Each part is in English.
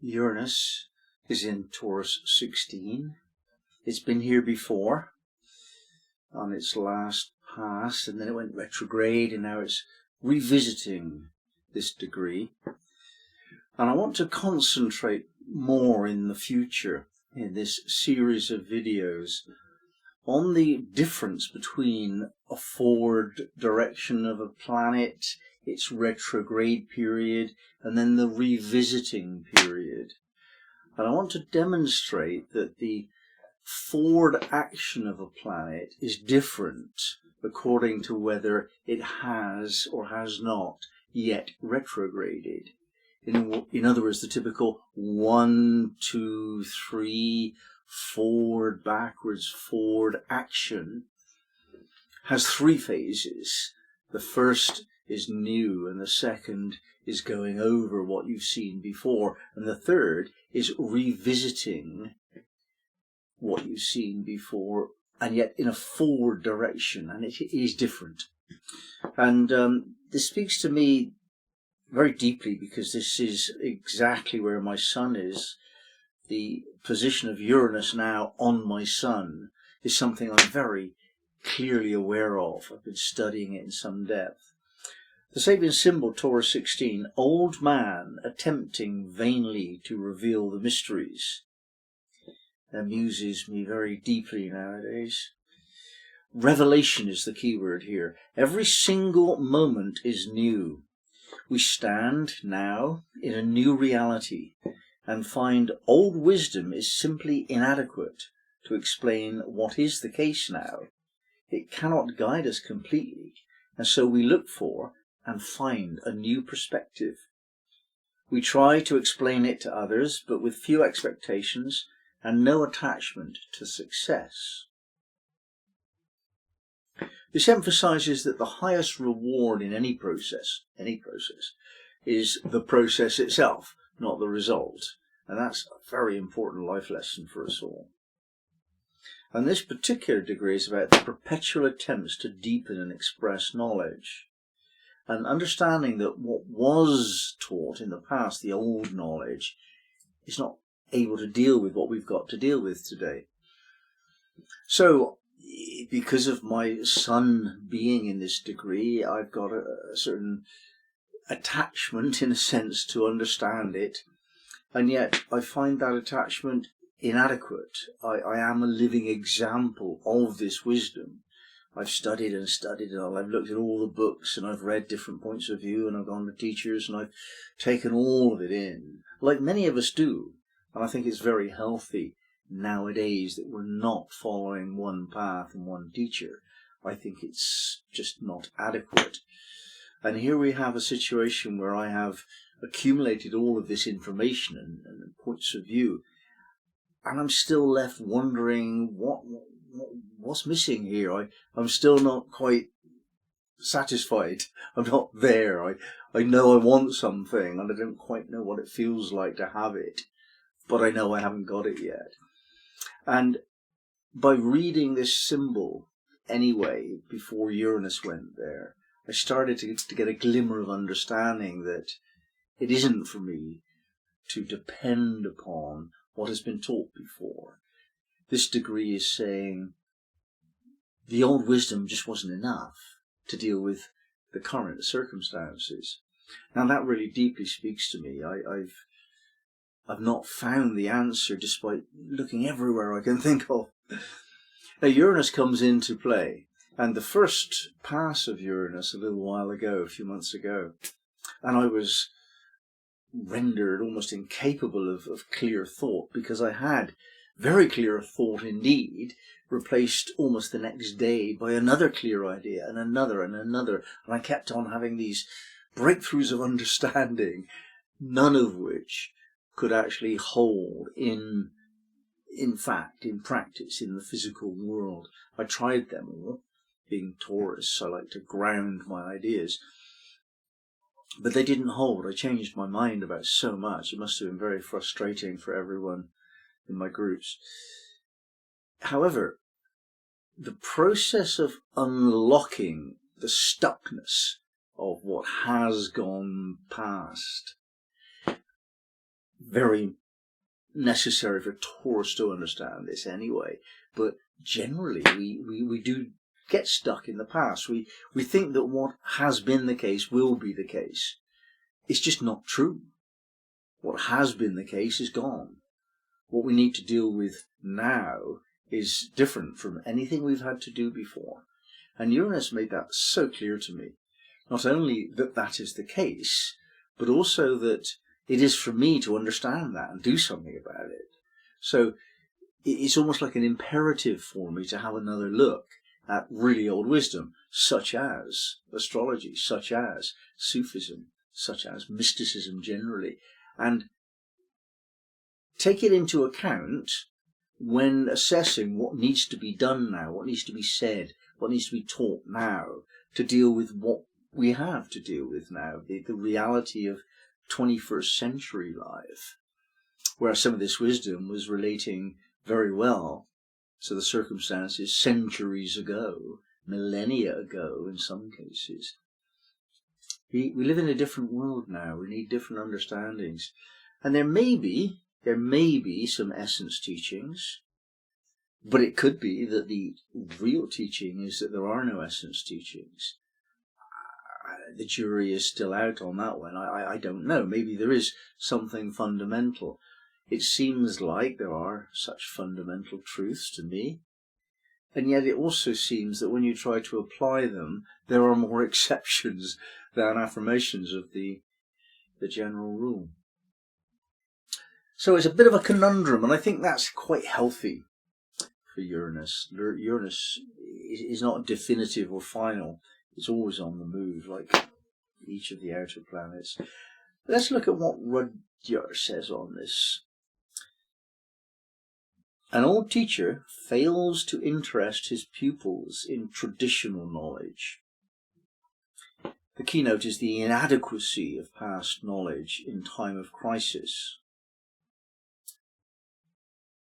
Uranus is in Taurus 16. It's been here before on its last pass, and then it went retrograde, and now it's revisiting this degree. And I want to concentrate more in the future in this series of videos on the difference between a forward direction of a planet, its retrograde period, and then the revisiting period. And I want to demonstrate that the forward action of a planet is different according to whether it has or has not yet retrograded. In other words, the typical 1, 2, 3, forward, backwards, forward action has 3 phases. The first is new, and the second is going over what you've seen before, and the third is revisiting what you've seen before, and yet in a forward direction, and it is different. And this speaks to me very deeply because this is exactly where my sun is. The position of Uranus now on my sun is something I'm very clearly aware of. I've been studying it in some depth. The Sabian symbol, Taurus 16, old man attempting vainly to reveal the mysteries, amuses me very deeply nowadays. Revelation is the key word here. Every single moment is new. We stand now in a new reality and find old wisdom is simply inadequate to explain what is the case now. It cannot guide us completely, and so we look for and find a new perspective. We try to explain it to others, but with few expectations and no attachment to success. This emphasizes that the highest reward in any process, is the process itself, not the result. And that's a very important life lesson for us all. And this particular degree is about the perpetual attempts to deepen and express knowledge. And understanding that what was taught in the past, the old knowledge, is not able to deal with what we've got to deal with today. So, because of my sun being in this degree, I've got a certain attachment, in a sense, to understand it. And yet I find that attachment inadequate. I am a living example of this wisdom. I've studied and studied, and I've looked at all the books, and I've read different points of view, and I've gone to teachers, and I've taken all of it in, like many of us do. And I think it's very healthy nowadays that we're not following one path and one teacher. I think it's just not adequate. And here we have a situation where I have accumulated all of this information and points of view, and I'm still left wondering what's missing here. I'm still not quite satisfied. I'm not there. I know I want something, and I don't quite know what it feels like to have it, but I know I haven't got it yet. And by reading this symbol anyway, before Uranus went there, I started to get a glimmer of understanding that it isn't for me to depend upon what has been taught before. This degree is saying the old wisdom just wasn't enough to deal with the current circumstances. Now that really deeply speaks to me. I've not found the answer despite looking everywhere I can think of. Now Uranus comes into play, and the first pass of Uranus a little while ago, a few months ago, and I was rendered almost incapable of clear thought, because I had very clear thought indeed, replaced almost the next day by another clear idea and another, and I kept on having these breakthroughs of understanding, none of which could actually hold in practice, in the physical world. I tried them all. Being Taurus, I like to ground my ideas, but they didn't hold. I changed my mind about so much. It must have been very frustrating for everyone in my groups. However, the process of unlocking the stuckness of what has gone past very necessary for Taurus to understand this anyway. But generally, we do get stuck in the past. We think that what has been the case will be the case. It's just not true. What has been the case is gone. What we need to deal with now is different from anything we've had to do before. And Uranus made that so clear to me. Not only that that is the case, but also that it is for me to understand that and do something about it. So it's almost like an imperative for me to have another look at really old wisdom, such as astrology, such as Sufism, such as mysticism generally, and take it into account when assessing what needs to be done now, what needs to be said, what needs to be taught now to deal with what we have to deal with now, the reality of 21st century life, where some of this wisdom was relating very well to the circumstances centuries ago, millennia ago in some cases. We live in a different world now. We need different understandings. And there may be some essence teachings, but it could be that the real teaching is that there are no essence teachings. The jury is still out on that one. I don't know. Maybe there is something fundamental. It seems like there are such fundamental truths to me. And yet it also seems that when you try to apply them, there are more exceptions than affirmations of the general rule. So it's a bit of a conundrum, and I think that's quite healthy for Uranus. Uranus is not definitive or final. It's always on the move, like each of the outer planets. Let's look at what Rudyard says on this. An old teacher fails to interest his pupils in traditional knowledge. The keynote is the inadequacy of past knowledge in time of crisis.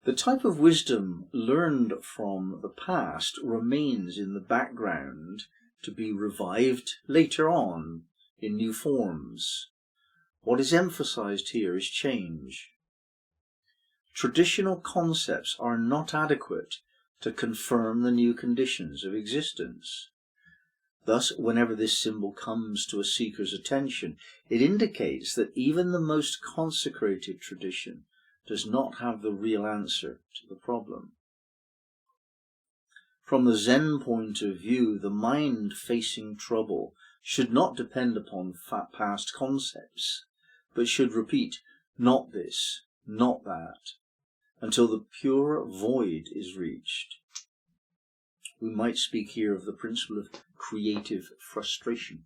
The type of wisdom learned from the past remains in the background to be revived later on in new forms. What is emphasized here is change. Traditional concepts are not adequate to confirm the new conditions of existence. Thus, whenever this symbol comes to a seeker's attention, it indicates that even the most consecrated tradition does not have the real answer to the problem. From the Zen point of view, the mind facing trouble should not depend upon past concepts, but should repeat, not this, not that, until the pure void is reached. We might speak here of the principle of creative frustration.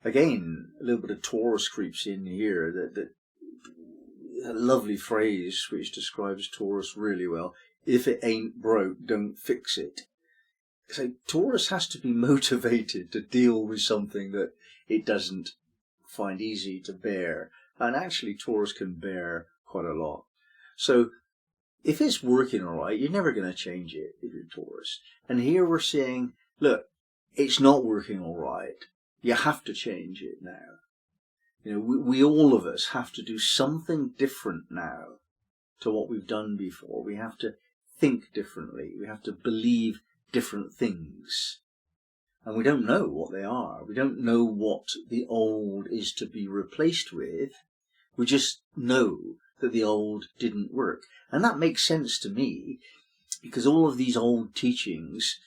Again, a little bit of Taurus creeps in here, that a lovely phrase which describes Taurus really well. If it ain't broke, don't fix it. So Taurus has to be motivated to deal with something that it doesn't find easy to bear. And actually Taurus can bear quite a lot. So if it's working all right, you're never going to change it if you're Taurus. And here we're saying, look, it's not working all right. You have to change it now. You know, we all of us have to do something different now to what we've done before. We have to think differently. We have to believe different things. And we don't know what they are. We don't know what the old is to be replaced with. We just know that the old didn't work. And that makes sense to me, because all of these old teachings,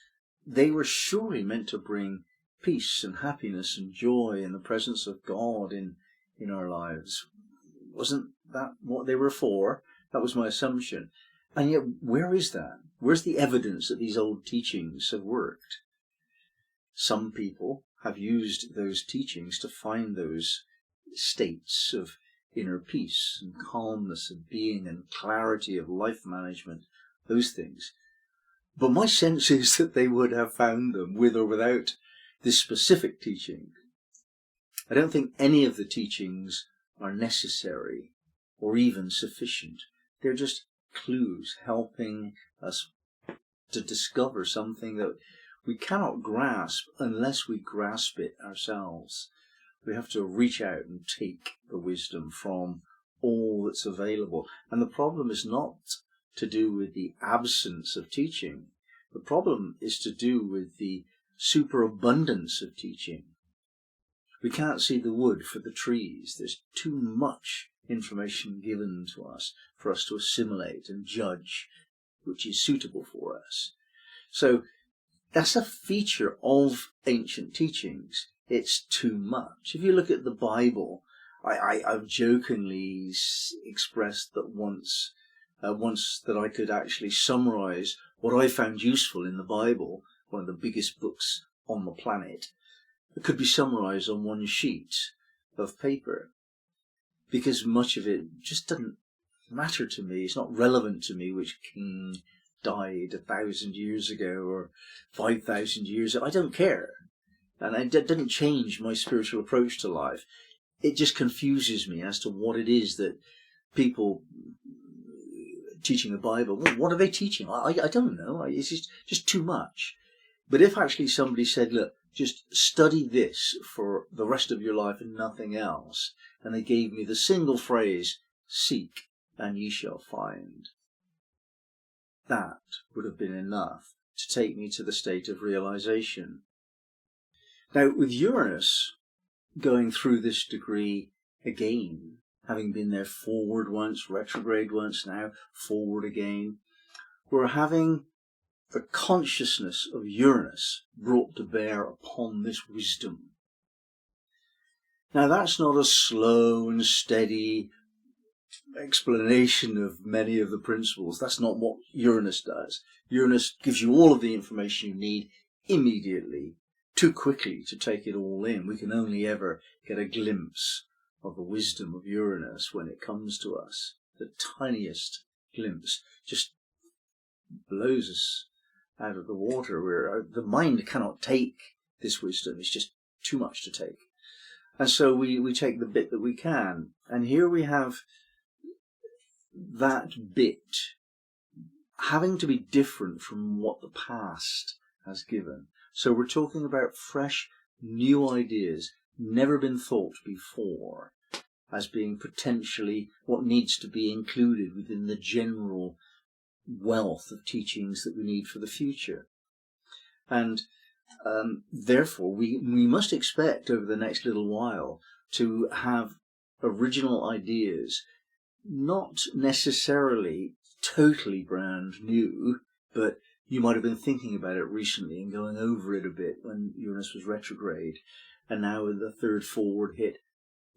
they were surely meant to bring peace and happiness and joy in the presence of God in our lives. Wasn't that what they were for? That was my assumption. And yet, where is that? Where's the evidence that these old teachings have worked? Some people have used those teachings to find those states of inner peace and calmness of being and clarity of life management, those things. But my sense is that they would have found them with or without this specific teaching. I don't think any of the teachings are necessary or even sufficient. They're just clues helping us to discover something that we cannot grasp unless we grasp it ourselves. We have to reach out and take the wisdom from all that's available. And the problem is not to do with the absence of teaching. The problem is to do with the superabundance of teaching. We can't see the wood for the trees. There's too much information given to us for us to assimilate and judge which is suitable for us. So that's a feature of ancient teachings. It's too much. If you look at the Bible, I've jokingly expressed that once that I could actually summarize what I found useful in the Bible, one of the biggest books on the planet. It could be summarized on one sheet of paper, because much of it just doesn't matter to me. It's not relevant to me which king died 1,000 years ago or 5,000 years ago. I don't care. And it doesn't change my spiritual approach to life. It just confuses me as to what it is that people teaching the Bible, well, what are they teaching? I don't know. It's just too much. But if actually somebody said, look, just study this for the rest of your life and nothing else, and they gave me the single phrase, seek and ye shall find, that would have been enough to take me to the state of realization. Now, with Uranus going through this degree again, having been there forward once, retrograde once, now forward again, we're having the consciousness of Uranus brought to bear upon this wisdom. Now, that's not a slow and steady explanation of many of the principles. That's not what Uranus does. Uranus gives you all of the information you need immediately, too quickly to take it all in. We can only ever get a glimpse of the wisdom of Uranus when it comes to us. The tiniest glimpse just blows us out of the water, where the mind cannot take this wisdom. It's just too much to take. And so we take the bit that we can. And here we have that bit having to be different from what the past has given. So we're talking about fresh, new ideas, never been thought before, as being potentially what needs to be included within the general wealth of teachings that we need for the future. And therefore we must expect over the next little while to have original ideas, not necessarily totally brand new, but you might have been thinking about it recently and going over it a bit when Uranus was retrograde, and now with the third forward hit,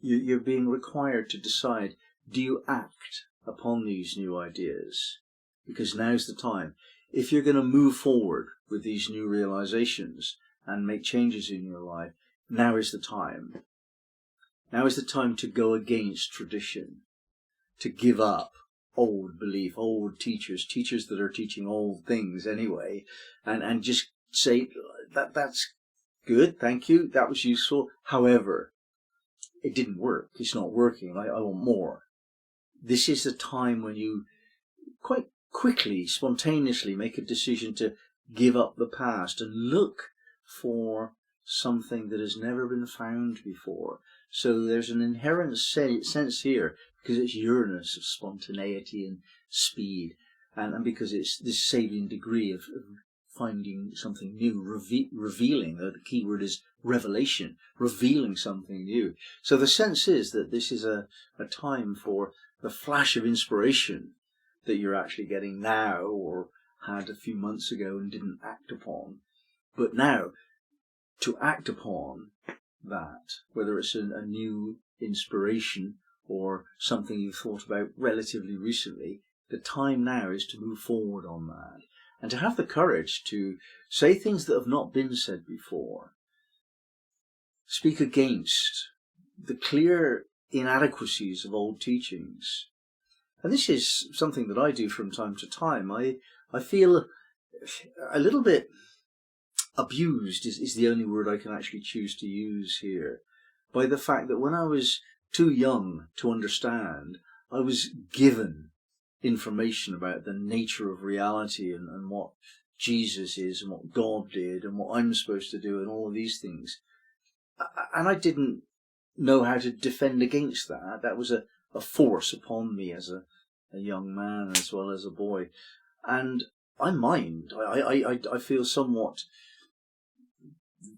you're being required to decide, do you act upon these new ideas? Because now's the time. If you're going to move forward with these new realizations and make changes in your life, now is the time. Now is the time to go against tradition, to give up old belief, old teachers that are teaching old things anyway, and just say, that's good, thank you, that was useful. However, it didn't work. It's not working. I want more. This is the time when you quite quickly, spontaneously make a decision to give up the past and look for something that has never been found before. So there's an inherent sense here, because it's Uranus of spontaneity and speed, and because it's this Sabian degree of finding something new, revealing. The key word is revelation, revealing something new. So the sense is that this is a time for the flash of inspiration that you're actually getting now, or had a few months ago and didn't act upon. But now, to act upon that, whether it's a new inspiration or something you've thought about relatively recently, the time now is to move forward on that. And to have the courage to say things that have not been said before. Speak against the clear inadequacies of old teachings. And this is something that I do from time to time. I feel a little bit abused, is the only word I can actually choose to use here, by the fact that when I was too young to understand, I was given information about the nature of reality and what Jesus is and what God did and what I'm supposed to do and all of these things. And I didn't know how to defend against that. That was a force upon me as a young man as well as a boy. And I feel somewhat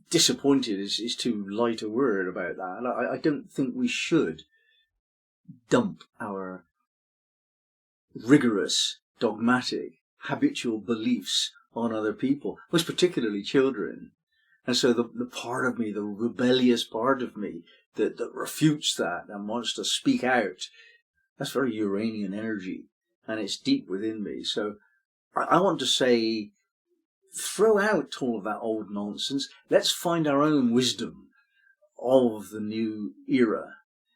disappointed is too light a word about that. I don't think we should dump our rigorous, dogmatic, habitual beliefs on other people, most particularly children. And so the part of me, the rebellious part of me that refutes that and wants to speak out, that's very Uranian energy, and it's deep within me. So I want to say, throw out all of that old nonsense. Let's find our own wisdom of the new era.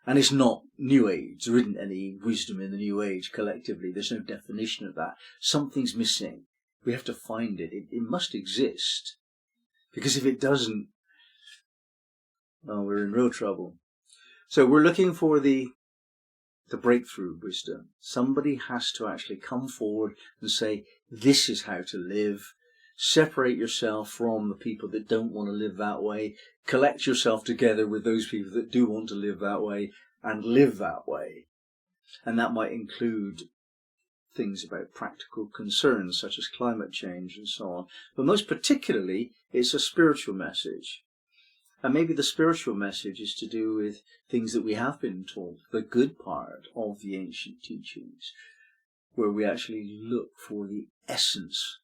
And it's not New Age. There isn't any wisdom in the New Age collectively. There's no definition of that. Something's missing. We have to find it. It must exist. Because if it doesn't, well, we're in real trouble. So we're looking for the breakthrough wisdom. Somebody has to actually come forward and say, this is how to live. Separate yourself from the people that don't want to live that way. Collect yourself together with those people that do want to live that way and live that way. And that might include things about practical concerns such as climate change and so on. But most particularly, it's a spiritual message. And maybe the spiritual message is to do with things that we have been taught, the good part of the ancient teachings, where we actually look for the essence,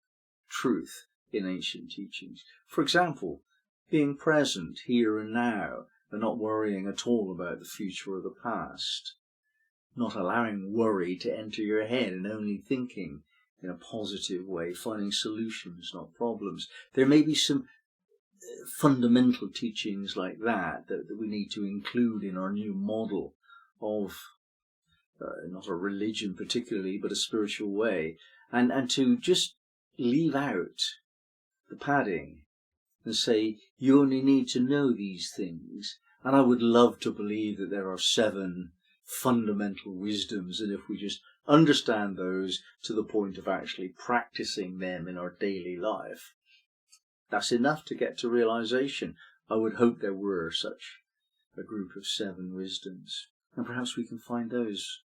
truth in ancient teachings. For example, being present here and now and not worrying at all about the future or the past. Not allowing worry to enter your head and only thinking in a positive way, finding solutions, not problems. There may be some fundamental teachings like that we need to include in our new model of not a religion particularly, but a spiritual way, and to just leave out the padding and say you only need to know these things. And I would love to believe that there are 7 fundamental wisdoms, and if we just understand those to the point of actually practicing them in our daily life, that's enough to get to realization. I would hope there were such a group of 7 wisdoms, and perhaps we can find those